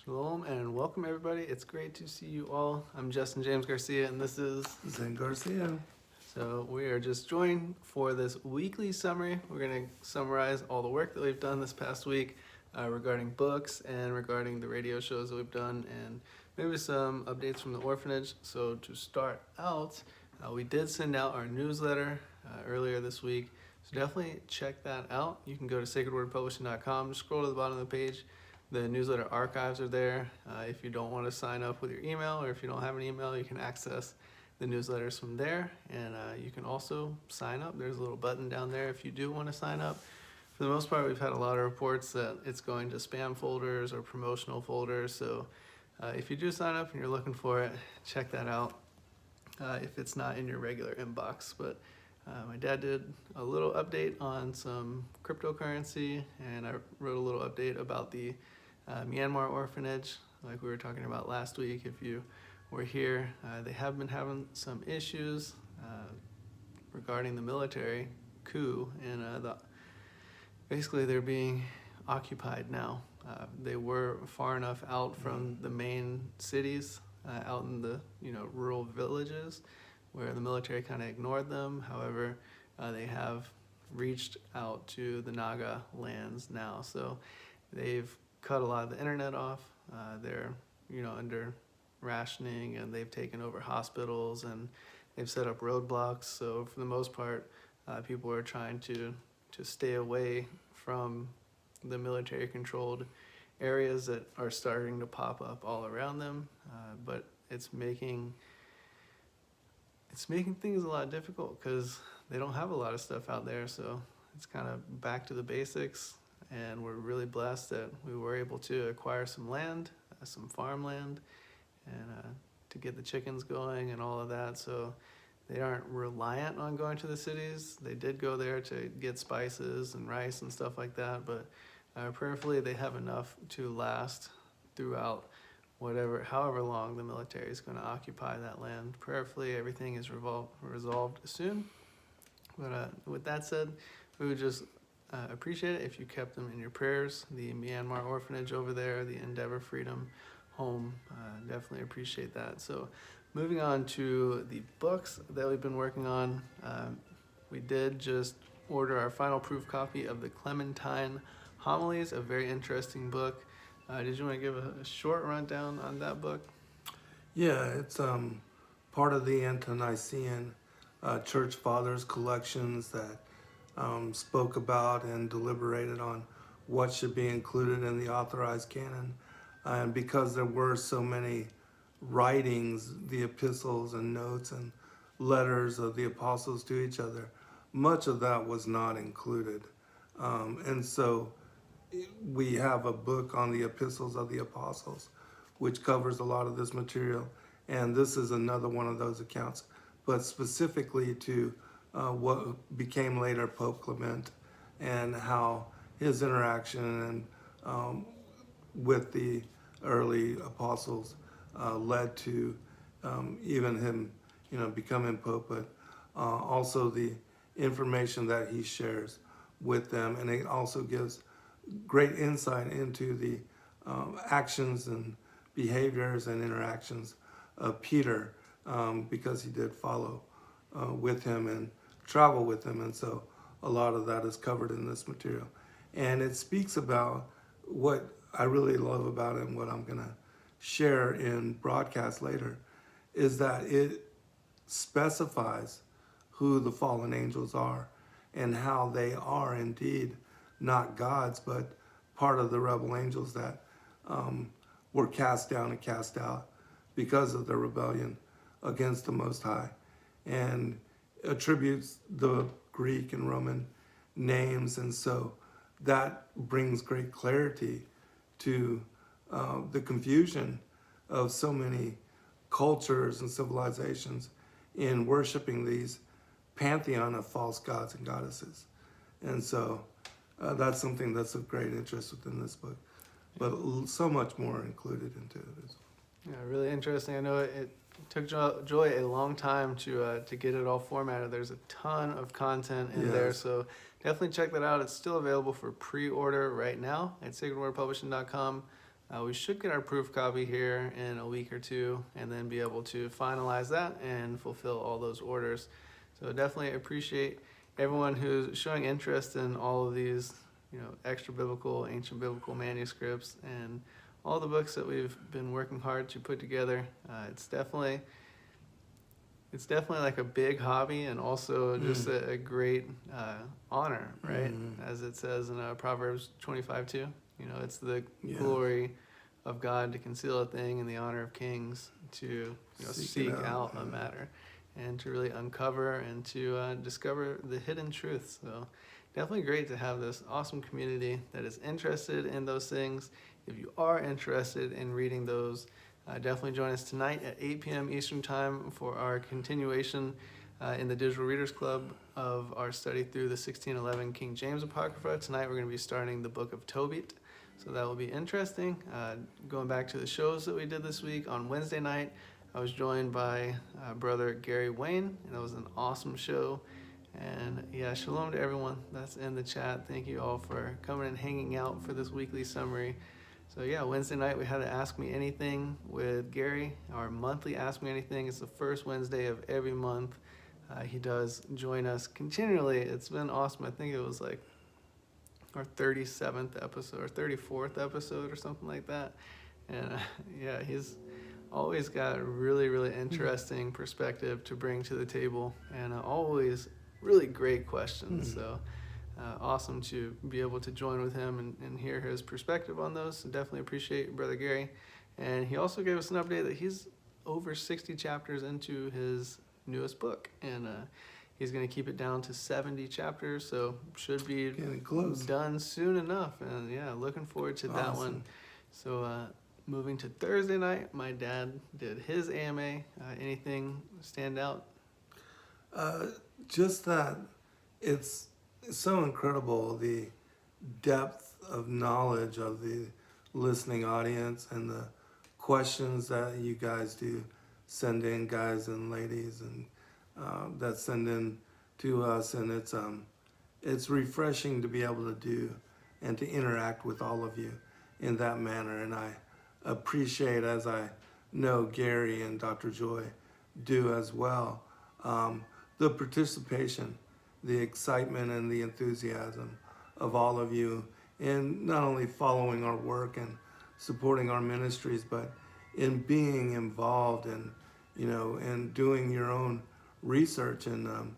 Shalom and welcome everybody. It's great to see you all. I'm Justin James Garcia and this is Garcia. So we are just joined for this weekly summary. We're going to summarize all the work that we've done this past week regarding books and regarding the radio shows that we've done and maybe some updates from the orphanage. So to start out, we did send out our newsletter earlier this week. So definitely check that out. You can go to sacredwordpublishing.com, just scroll to the bottom of the page. The newsletter archives are there. If you don't want to sign up with your email or if you don't have an email, you can access the newsletters from there. And you can also sign up. There's a little button down there if you do want to sign up. For the most part, we've had a lot of reports that it's going to spam folders or promotional folders. So if you do sign up and you're looking for it, check that out if it's not in your regular inbox. But my dad did a little update on some cryptocurrency, and I wrote a little update about the Myanmar orphanage, like we were talking about last week. If you were here, they have been having some issues regarding the military coup, and basically they're being occupied now. They were far enough out from the main cities, out in the rural villages, where the military kind of ignored them. However, they have reached out to the Naga lands now, so they've cut a lot of the internet off. They're under rationing, and they've taken over hospitals, and they've set up roadblocks. So for the most part, people are trying to stay away from the military-controlled areas that are starting to pop up all around them. But it's making things a lot difficult because they don't have a lot of stuff out there. So it's kind of back to the basics. And we're really blessed that we were able to acquire some land, some farmland, and to get the chickens going and all of that. So they aren't reliant on going to the cities. They did go there to get spices and rice and stuff like that, but prayerfully they have enough to last throughout however long the military is going to occupy that land. Prayerfully everything is resolved soon. But with that said, we would just appreciate it if you kept them in your prayers. The Myanmar orphanage over there, the Endeavor Freedom Home, definitely appreciate that. So moving on to the books that we've been working on, we did just order our final proof copy of the Clementine Homilies, a very interesting book. Did you want to give a short rundown on that book? Yeah, it's part of the Ante-Nicene Church Fathers collections that spoke about and deliberated on what should be included in the authorized canon. And because there were so many writings, the epistles and notes and letters of the apostles to each other, much of that was not included. And so we have a book on the epistles of the apostles, which covers a lot of this material. And this is another one of those accounts, but specifically to what became later Pope Clement and how his interaction and with the early apostles led to even him, becoming Pope, but also the information that he shares with them. And it also gives great insight into the actions and behaviors and interactions of Peter, because he did follow with him and travel with him. And so a lot of that is covered in this material. And it speaks about what I really love about it, and what I'm going to share in broadcast later, is that it specifies who the fallen angels are and how they are indeed not gods, but part of the rebel angels that were cast down and cast out because of their rebellion against the Most High, and attributes the Greek and Roman names. And so that brings great clarity to the confusion of so many cultures and civilizations in worshiping these pantheon of false gods and goddesses. And so that's something that's of great interest within this book, but so much more included into it as well. Yeah, really interesting. I know it took Joy a long time to get it all formatted. There's a ton of content in there, so definitely check that out. It's still available for pre-order right now at sacredwordpublishing.com. We should get our proof copy here in a week or two, and then be able to finalize that and fulfill all those orders. So definitely appreciate everyone who's showing interest in all of these, extra biblical, ancient biblical manuscripts and all the books that we've been working hard to put together. It's definitely like a big hobby, and also just a great honor, right? As it says in Proverbs 25:2. It's the glory of God to conceal a thing, and the honor of kings to seek out a matter, and to really uncover and to discover the hidden truth. So definitely great to have this awesome community that is interested in those things. If you are interested in reading those, definitely join us tonight at 8 p.m. Eastern Time for our continuation in the Digital Readers Club of our study through the 1611 King James Apocrypha. Tonight we're going to be starting the book of Tobit, so that will be interesting. Going back to the shows that we did this week, on Wednesday night I was joined by brother Gary Wayne, and that was an awesome show. And shalom to everyone that's in the chat. Thank you all for coming and hanging out for this weekly summary. So Wednesday night we had to Ask Me Anything with Gary, our monthly Ask Me Anything. It's the first Wednesday of every month. He does join us continually. It's been awesome. I think it was like our 37th episode or 34th episode or something like that. And he's always got a really, really interesting perspective to bring to the table, and always really great questions. So awesome to be able to join with him and hear his perspective on those. So definitely appreciate Brother Gary. And he also gave us an update that he's over 60 chapters into his newest book, and he's going to keep it down to 70 chapters, so should be done soon enough. And looking forward to that one. So moving to Thursday night, my dad did his AMA. Anything stand out? Just that it's so incredible, the depth of knowledge of the listening audience, and the questions that you guys do send in, guys and ladies, and that send in to us. And it's refreshing to be able to do and to interact with all of you in that manner. And I appreciate, as I know Gary and Dr. Joy do as well, the participation, the excitement, and the enthusiasm of all of you in not only following our work and supporting our ministries, but in being involved and and doing your own research and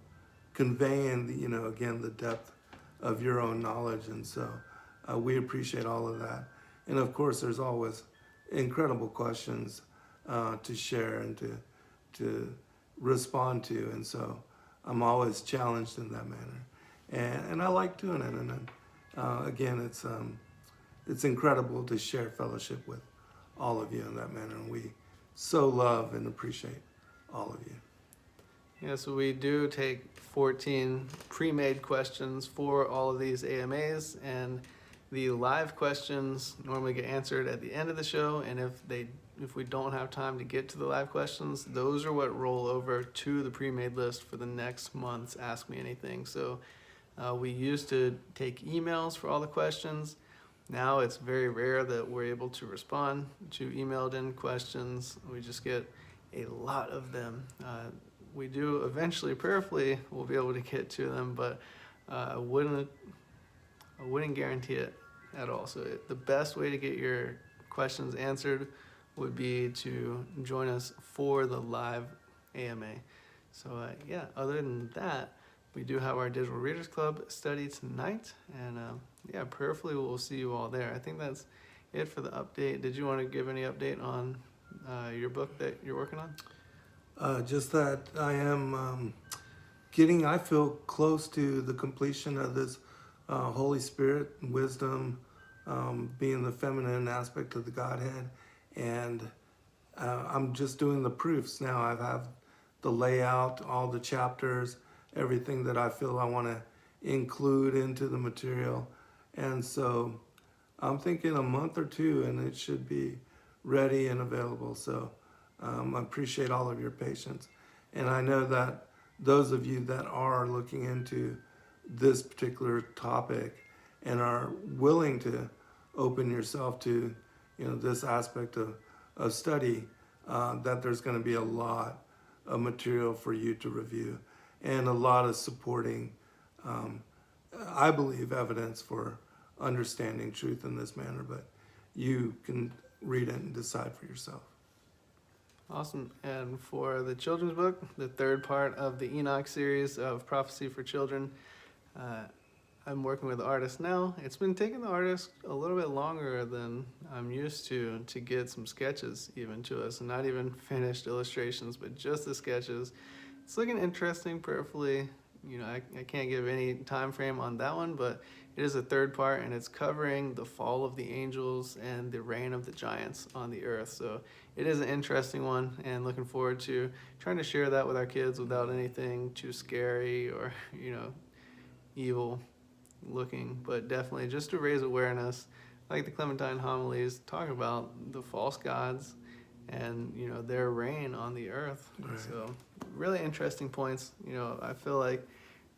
conveying again the depth of your own knowledge. And so we appreciate all of that. And of course, there's always incredible questions to share and to respond to. And so I'm always challenged in that manner, and I like doing it. And again, it's incredible to share fellowship with all of you in that manner, and we so love and appreciate all of you. So we do take 14 pre-made questions for all of these AMAs, and the live questions normally get answered at the end of the show, and if we don't have time to get to the live questions, those are what roll over to the pre-made list for the next month's Ask Me Anything. So we used to take emails for all the questions. Now it's very rare that we're able to respond to emailed in questions. We just get a lot of them. We do eventually, prayerfully, we'll be able to get to them, but I wouldn't guarantee it at all. So the best way to get your questions answered would be to join us for the live AMA. So other than that, we do have our Digital Readers Club study tonight, and prayerfully we'll see you all there. I think that's it for the update. Did you want to give any update on your book that you're working on? Just that I am I feel close to the completion of this Holy Spirit, wisdom, being the feminine aspect of the Godhead. And I'm just doing the proofs now. I have the layout, all the chapters, everything that I feel I want to include into the material. And so I'm thinking a month or two, and it should be ready and available. So I appreciate all of your patience. And I know that those of you that are looking into this particular topic and are willing to open yourself to this aspect of study, that there's going to be a lot of material for you to review and a lot of supporting, I believe, evidence for understanding truth in this manner, but you can read it and decide for yourself. Awesome. And for the children's book, the third part of the Enoch series of Prophecy for Children, I'm working with the artist now. It's been taking the artist a little bit longer than I'm used to get some sketches even to us, and not even finished illustrations, but just the sketches. It's looking interesting prayerfully. I can't give any time frame on that one, but it is a third part, and it's covering the fall of the angels and the reign of the giants on the earth. So it is an interesting one, and looking forward to trying to share that with our kids without anything too scary or evil looking, but definitely just to raise awareness, like the Clementine homilies talk about the false gods and their reign on the earth. Right. So really interesting points. I feel like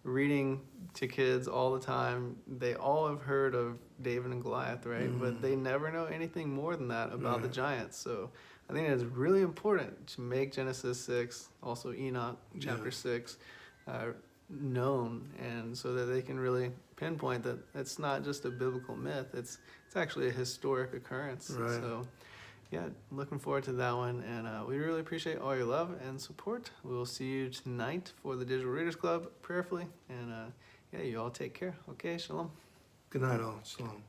reading to kids all the time, they all have heard of David and Goliath, right? Mm-hmm. But they never know anything more than that about the Right. giants. So I think it's really important to make Genesis 6, also Enoch chapter 6, known, and so that they can really pinpoint that it's not just a biblical myth, it's actually a historic occurrence. Right. So yeah, looking forward to that one, and we really appreciate all your love and support. We will see you tonight for the Digital Readers Club prayerfully, and you all take care. Okay, shalom. Good night, all. Shalom.